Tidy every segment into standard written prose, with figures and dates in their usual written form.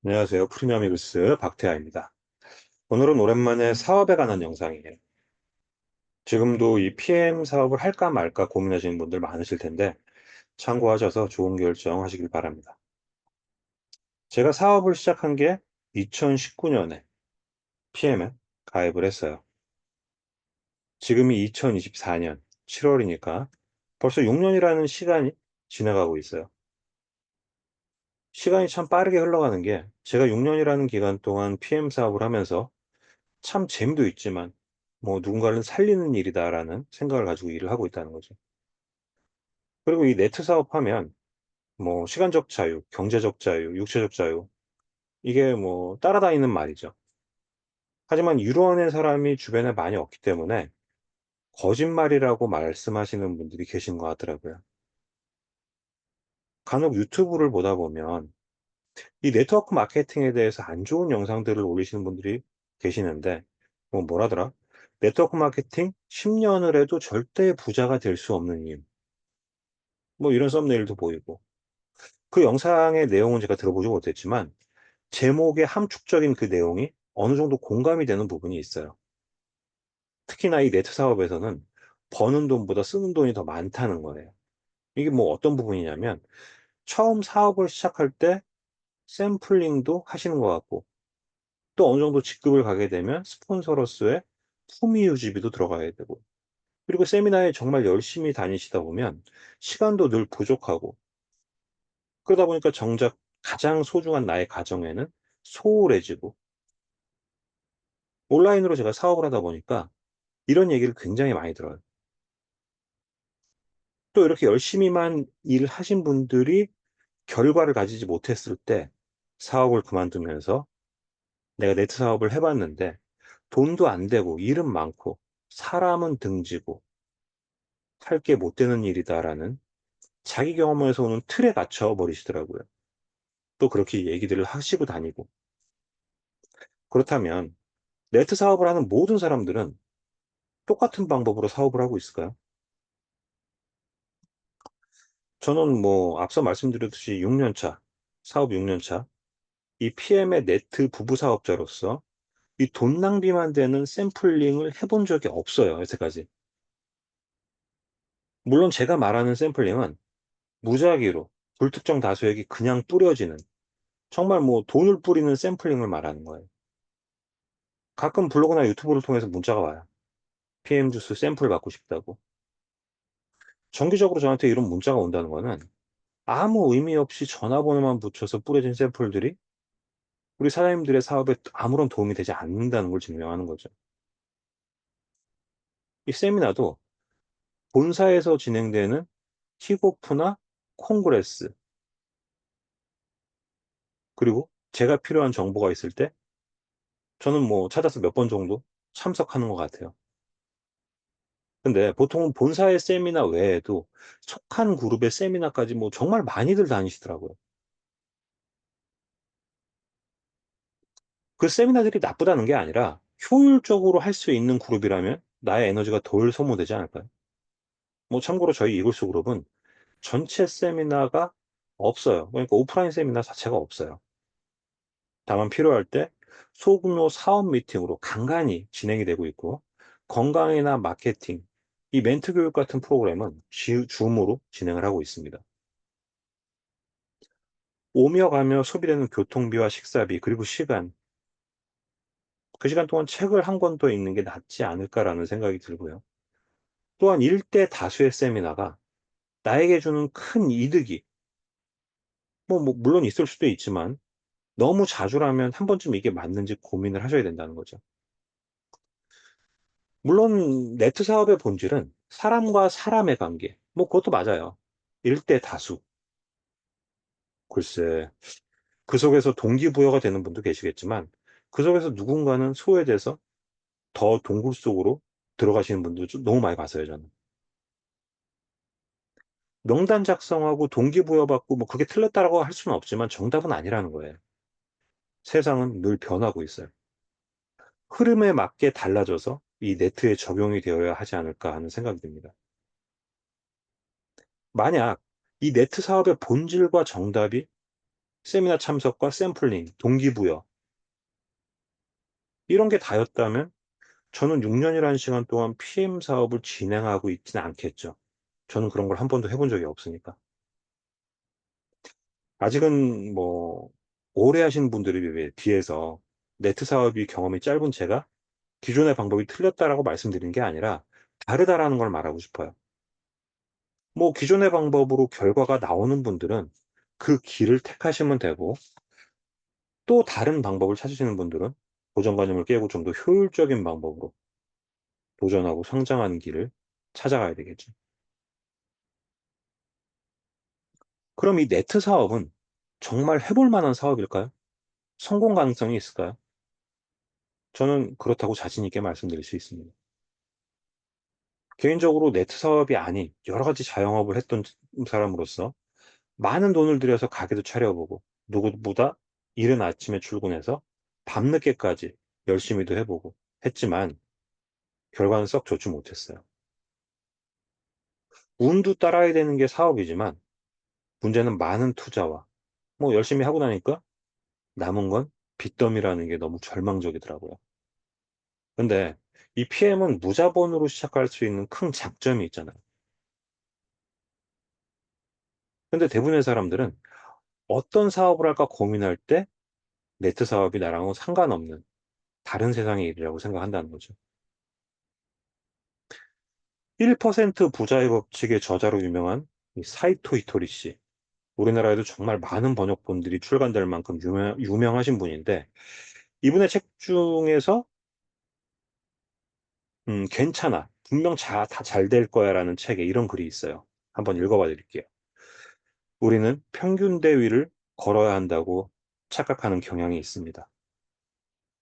안녕하세요. 프리미엄이글스 박태하입니다. 오늘은 오랜만에 사업에 관한 영상이에요. 지금도 이 PM 사업을 할까 말까 고민하시는 분들 많으실 텐데 참고하셔서 좋은 결정하시길 바랍니다. 제가 사업을 시작한 게 2019년에 PM에 가입을 했어요. 지금이 2024년 7월이니까 벌써 6년이라는 시간이 지나가고 있어요. 시간이 참 빠르게 흘러가는 게 제가 6년이라는 기간 동안 PM 사업을 하면서 참 재미도 있지만 뭐 '누군가를 살리는 일이다.'라는 생각을 가지고 일을 하고 있다는 거죠. 그리고 이 네트 사업하면 뭐 시간적 자유, 경제적 자유, 육체적 자유 이게 뭐 따라다니는 말이죠. 하지만 이루어낸 사람이 주변에 많이 없기 때문에 거짓말이라고 말씀하시는 분들이 계신 것 같더라고요. 간혹 유튜브를 보다 보면 이 네트워크 마케팅에 대해서 안 좋은 영상들을 올리시는 분들이 계시는데 뭐라더라? "네트워크 마케팅 10 년을 해도 절대 부자가 될 수 없는 이유." 뭐 이런 썸네일도 보이고 그 영상의 내용은 제가 들어보지 못했지만 제목의 함축적인 그 내용이 어느 정도 공감이 되는 부분이 있어요. 특히나 이 네트 사업에서는 버는 돈보다 쓰는 돈이 더 많다는 거예요. 이게 뭐 어떤 부분이냐면 처음 사업을 시작할 때 샘플링도 하시는 것 같고 또 어느 정도 직급을 가게 되면 스폰서로서의 품위 유지비도 들어가야 되고 그리고 세미나에 정말 열심히 다니시다 보면 시간도 늘 부족하고 그러다 보니까 정작 가장 소중한 나의 가정에는 소홀해지고 온라인으로 제가 사업을 하다 보니까 이런 얘기를 굉장히 많이 들어요. 또 이렇게 열심히만 일하신 분들이 결과를 가지지 못했을 때 사업을 그만두면서 내가 네트 사업을 해 봤는데 돈도 안 되고 일은 많고 사람은 등지고 할 게 못 되는 일이다라는 자기 경험에서 오는 틀에 갇혀 버리시더라고요. 또 그렇게 얘기들을 하시고 다니고. 그렇다면 네트 사업을 하는 모든 사람들은 똑같은 방법으로 사업을 하고 있을까요? 저는 뭐 앞서 말씀드렸듯이 6년 차, 사업 6년 차, 이 PM의 네트 부부 사업자로서 이 돈 낭비만 되는 샘플링을 해본 적이 없어요, 여태까지. 물론 제가 말하는 샘플링은 무작위로 불특정 다수에게 그냥 뿌려지는 정말 뭐 돈을 뿌리는 샘플링을 말하는 거예요. 가끔 블로그나 유튜브를 통해서 문자가 와요. PM 주스 샘플 받고 싶다고. 정기적으로 저한테 이런 문자가 온다는 거는 아무 의미 없이 전화번호만 붙여서 뿌려진 샘플들이 우리 사장님들의 사업에 아무런 도움이 되지 않는다는 걸 증명하는 거죠. 이 세미나도 본사에서 진행되는 킥오프나 콩그레스 그리고 제가 필요한 정보가 있을 때 저는 뭐 찾아서 몇 번 정도 참석하는 것 같아요. 근데 보통은 본사의 세미나 외에도 속한 그룹의 세미나까지 뭐 정말 많이들 다니시더라고요. 그 세미나들이 나쁘다는 게 아니라 효율적으로 할 수 있는 그룹이라면 나의 에너지가 덜 소모되지 않을까요? 뭐 참고로 저희 이글스 그룹은 전체 세미나가 없어요. 그러니까 오프라인 세미나 자체가 없어요. 다만 필요할 때 소규모 사업 미팅으로 간간히 진행이 되고 있고 건강이나 마케팅, 이 멘트 교육 같은 프로그램은 줌으로 진행을 하고 있습니다. 오며 가며 소비되는 교통비와 식사비 그리고 시간, 그 시간 동안 책을 한 권 더 읽는 게 낫지 않을까라는 생각이 들고요. 또한 일대 다수의 세미나가 나에게 주는 큰 이득이 뭐 물론 있을 수도 있지만 너무 자주라면 한 번쯤 이게 맞는지 고민을 하셔야 된다는 거죠. 물론 네트 사업의 본질은 사람과 사람의 관계, 뭐 그것도 맞아요. 일대 다수. 글쎄, 그 속에서 동기부여가 되는 분도 계시겠지만 그 속에서 누군가는 소외돼서 더 동굴 속으로 들어가시는 분도 좀 너무 많이 봤어요, 저는. 명단 작성하고 동기부여받고 뭐 그게 틀렸다라고 할 수는 없지만 정답은 아니라는 거예요. 세상은 늘 변하고 있어요. 흐름에 맞게 달라져서 이 네트에 적용이 되어야 하지 않을까 하는 생각이 듭니다. 만약 이 네트 사업의 본질과 정답이 세미나 참석과 샘플링, 동기부여 이런 게 다였다면 저는 6년이라는 시간 동안 PM 사업을 진행하고 있지는 않겠죠. 저는 그런 걸 한 번도 해본 적이 없으니까. 아직은 뭐 오래 하신 분들에 비해서 네트 사업이 경험이 짧은 제가 기존의 방법이 틀렸다라고 말씀드리는 게 아니라 다르다라는 걸 말하고 싶어요. 뭐 기존의 방법으로 결과가 나오는 분들은 그 길을 택하시면 되고, 또 다른 방법을 찾으시는 분들은 고정관념을 깨고 좀 더 효율적인 방법으로 도전하고 성장하는 길을 찾아가야 되겠죠. 그럼 이 네트 사업은 정말 해볼 만한 사업일까요? 성공 가능성이 있을까요? 저는 그렇다고 자신 있게 말씀드릴 수 있습니다. 개인적으로 네트 사업이 아닌 여러 가지 자영업을 했던 사람으로서 많은 돈을 들여서 가게도 차려보고, 누구보다 이른 아침에 출근해서 밤늦게까지 열심히도 해보고 했지만 결과는 썩 좋지 못했어요. 운도 따라야 되는 게 사업이지만 문제는 많은 투자와 뭐 열심히 하고 나니까 남은 건 빚더미라는 게 너무 절망적이더라고요. 근데 이 PM은 무자본으로 시작할 수 있는 큰 장점이 있잖아요. 근데 대부분의 사람들은 어떤 사업을 할까 고민할 때 네트 사업이 나랑은 상관없는 다른 세상의 일이라고 생각한다는 거죠. 1% 부자의 법칙의 저자로 유명한 이 사이토 이토리 씨. 우리나라에도 정말 많은 번역본들이 출간될 만큼 유명하신 분인데, 이분의 책 중에서 괜찮아. 분명 다 잘 될 거야라는 책에 이런 글이 있어요. 한번 읽어봐 드릴게요. 우리는 평균 대위를 걸어야 한다고 착각하는 경향이 있습니다.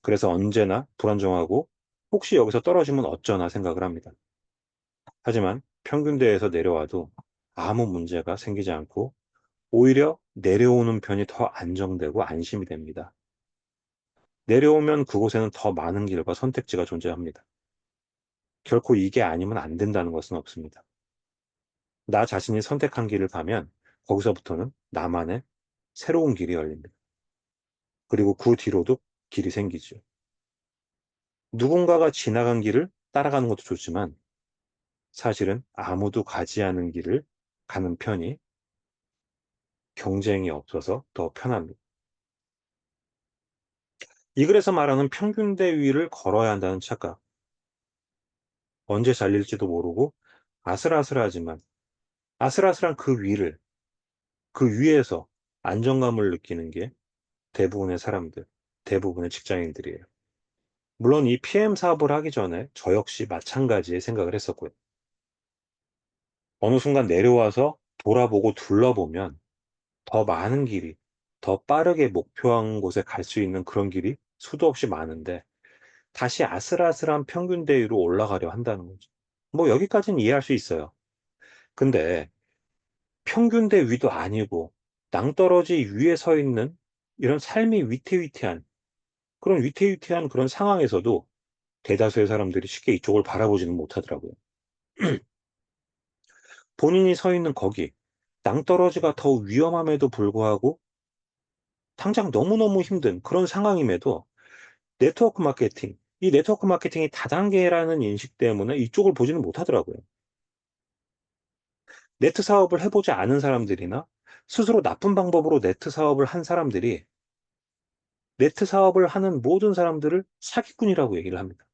그래서 언제나 불안정하고 혹시 여기서 떨어지면 어쩌나 생각을 합니다. 하지만 평균대에서 내려와도 아무 문제가 생기지 않고 오히려 내려오는 편이 더 안정되고 안심이 됩니다. 내려오면 그곳에는 더 많은 길과 선택지가 존재합니다. 결코 이게 아니면 안 된다는 것은 없습니다. 나 자신이 선택한 길을 가면 거기서부터는 나만의 새로운 길이 열립니다. 그리고 그 뒤로도 길이 생기죠. 누군가가 지나간 길을 따라가는 것도 좋지만 사실은 아무도 가지 않은 길을 가는 편이 경쟁이 없어서 더 편합니다. 이 글에서 말하는 평균대 위를 걸어야 한다는 착각, 언제 잘릴지도 모르고 아슬아슬하지만 아슬아슬한 그 위를, 그 위에서 안정감을 느끼는 게 대부분의 사람들, 대부분의 직장인들이에요. 물론 이 PM 사업을 하기 전에 저 역시 마찬가지의 생각을 했었고요. 어느 순간 내려와서 돌아보고 둘러보면 더 많은 길이, 더 빠르게 목표한 곳에 갈 수 있는 그런 길이 수도 없이 많은데 다시 아슬아슬한 평균 대위로 올라가려 한다는 거죠. 뭐 여기까지는 이해할 수 있어요. 근데 평균 대위도 아니고 낭떠러지 위에 서 있는 이런 삶이 위태위태한, 그런 위태위태한 그런 상황에서도 대다수의 사람들이 쉽게 이쪽을 바라보지는 못하더라고요. 본인이 서 있는 거기, 낭떠러지가 더 위험함에도 불구하고 당장 너무너무 힘든 그런 상황임에도 네트워크 마케팅, 이 네트워크 마케팅이 다단계라는 인식 때문에 이쪽을 보지는 못하더라고요. 네트 사업을 해보지 않은 사람들이나 스스로 나쁜 방법으로 네트 사업을 한 사람들이 네트 사업을 하는 모든 사람들을 사기꾼이라고 얘기를 합니다.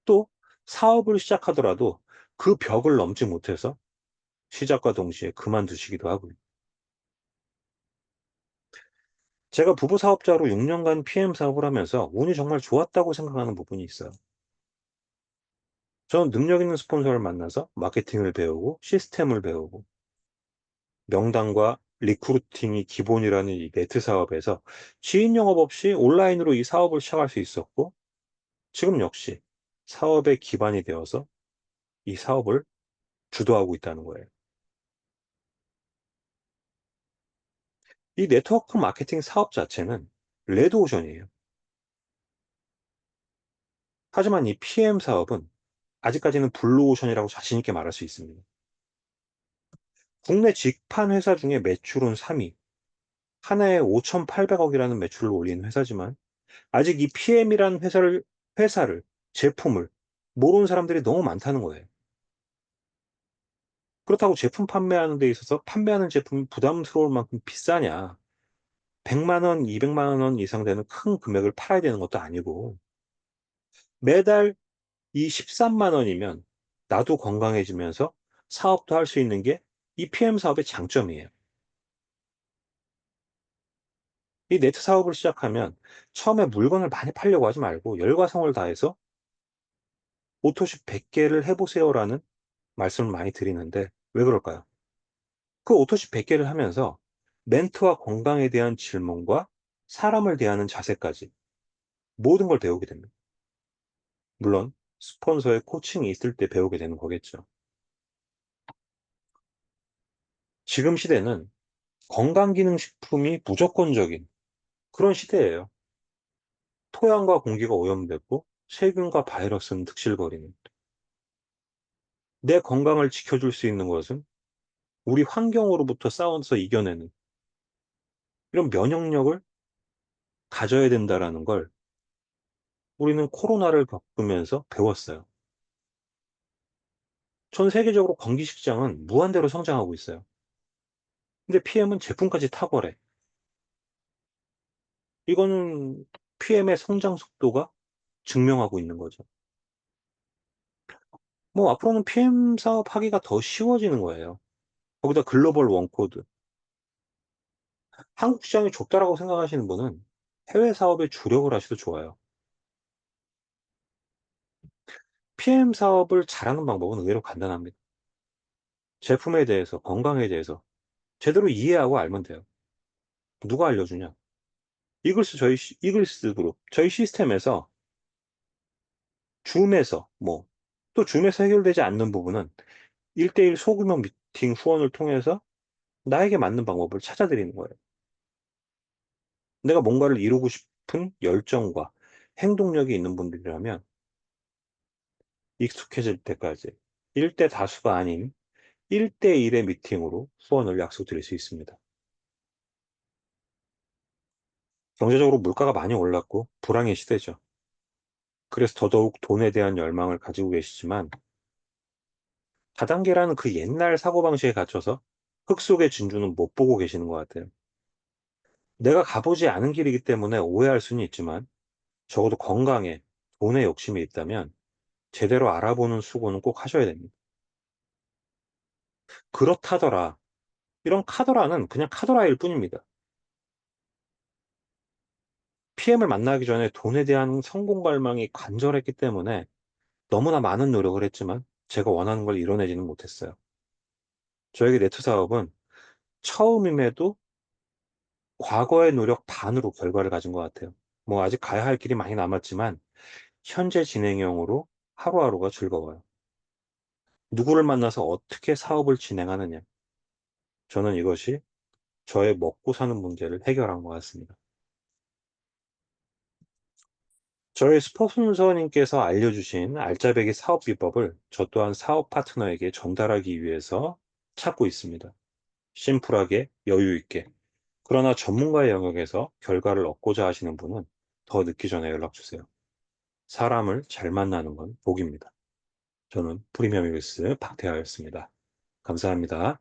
또 사업을 시작하더라도 그 벽을 넘지 못해서 시작과 동시에 그만두시기도 하고요. 제가 부부 사업자로 6년간 PM 사업을 하면서 운이 정말 좋았다고 생각하는 부분이 있어요. 저는 능력 있는 스폰서를 만나서 마케팅을 배우고 시스템을 배우고 명당과 리크루팅이 기본이라는 이 네트 사업에서 지인 영업 없이 온라인으로 이 사업을 시작할 수 있었고, 지금 역시 사업의 기반이 되어서 이 사업을 주도하고 있다는 거예요. 이 네트워크 마케팅 사업 자체는 레드오션이에요. 하지만 이 PM 사업은 아직까지는 블루오션이라고 자신 있게 말할 수 있습니다. 국내 직판 회사 중에 매출은 3위, 한 해에 5,800억이라는 매출을 올리는 회사지만 아직 이 PM이라는 회사를, 제품을 모르는 사람들이 너무 많다는 거예요. 그렇다고 제품 판매하는 데 있어서 판매하는 제품이 부담스러울 만큼 비싸냐? 100만 원, 200만 원 이상 되는 큰 금액을 팔아야 되는 것도 아니고 매달 이 13만 원이면 나도 건강해지면서 사업도 할 수 있는 게 이 PM 사업의 장점이에요. 이 네트 사업을 시작하면 처음에 물건을 많이 팔려고 하지 말고 열과 성을 다해서 오토십 100개를 해보세요라는 말씀을 많이 드리는데 왜 그럴까요? 그 오토십 100개를 하면서 멘트와 건강에 대한 질문과 사람을 대하는 자세까지 모든 걸 배우게 됩니다. 물론 스폰서의 코칭이 있을 때 배우게 되는 거겠죠. 지금 시대는 건강기능식품이 무조건적인 그런 시대예요. 토양과 공기가 오염되고 세균과 바이러스는 득실거리는 내 건강을 지켜줄 수 있는 것은 우리 환경으로부터 싸워서 이겨내는 이런 면역력을 가져야 된다라는 걸 우리는 코로나를 겪으면서 배웠어요. 전 세계적으로 건기식장은 무한대로 성장하고 있어요. 근데 PM은 제품까지 탁월해. 이거는 PM의 성장 속도가 증명하고 있는 거죠. 뭐 앞으로는 PM 사업 하기가 더 쉬워지는 거예요. 거기다 글로벌 원코드. 한국 시장이 좁다라고 생각하시는 분은 해외 사업에 주력을 하셔도 좋아요. PM 사업을 잘하는 방법은 의외로 간단합니다. 제품에 대해서, 건강에 대해서 제대로 이해하고 알면 돼요. 누가 알려주냐? 이글스 그룹, 저희 시스템에서 줌에서, 또 줌에서 해결되지 않는 부분은 1대1 소규모 미팅 후원을 통해서 나에게 맞는 방법을 찾아드리는 거예요. 내가 뭔가를 이루고 싶은 열정과 행동력이 있는 분들이라면 익숙해질 때까지 1대 다수가 아닌 1대1의 미팅으로 후원을 약속드릴 수 있습니다. 경제적으로 물가가 많이 올랐고 불황의 시대죠. 그래서 더더욱 돈에 대한 열망을 가지고 계시지만 다단계라는 그 옛날 사고방식에 갇혀서 흙 속의 진주는 못 보고 계시는 것 같아요. 내가 가보지 않은 길이기 때문에 오해할 수는 있지만 적어도 건강에 돈에 욕심이 있다면 제대로 알아보는 수고는 꼭 하셔야 됩니다. 그렇다더라. 이런 카더라는 그냥 카더라일 뿐입니다. PM을 만나기 전에 돈에 대한 성공 갈망이 간절했기 때문에 너무나 많은 노력을 했지만 제가 원하는 걸 이뤄내지는 못했어요. 저에게 네트 사업은 처음임에도 과거의 노력 반으로 결과를 가진 것 같아요. 아직 가야 할 길이 많이 남았지만 현재 진행형으로 하루하루가 즐거워요. 누구를 만나서 어떻게 사업을 진행하느냐. 저는 이것이 저의 먹고 사는 문제를 해결한 것 같습니다. 저희 스폰서님께서 알려주신 알짜배기 사업 비법을 저 또한 사업 파트너에게 전달하기 위해서 찾고 있습니다. 심플하게, 여유 있게. 그러나 전문가의 영역에서 결과를 얻고자 하시는 분은 더 늦기 전에 연락 주세요. 사람을 잘 만나는 건 복입니다. 저는 프리미엄 힐스 박태하였습니다. 감사합니다.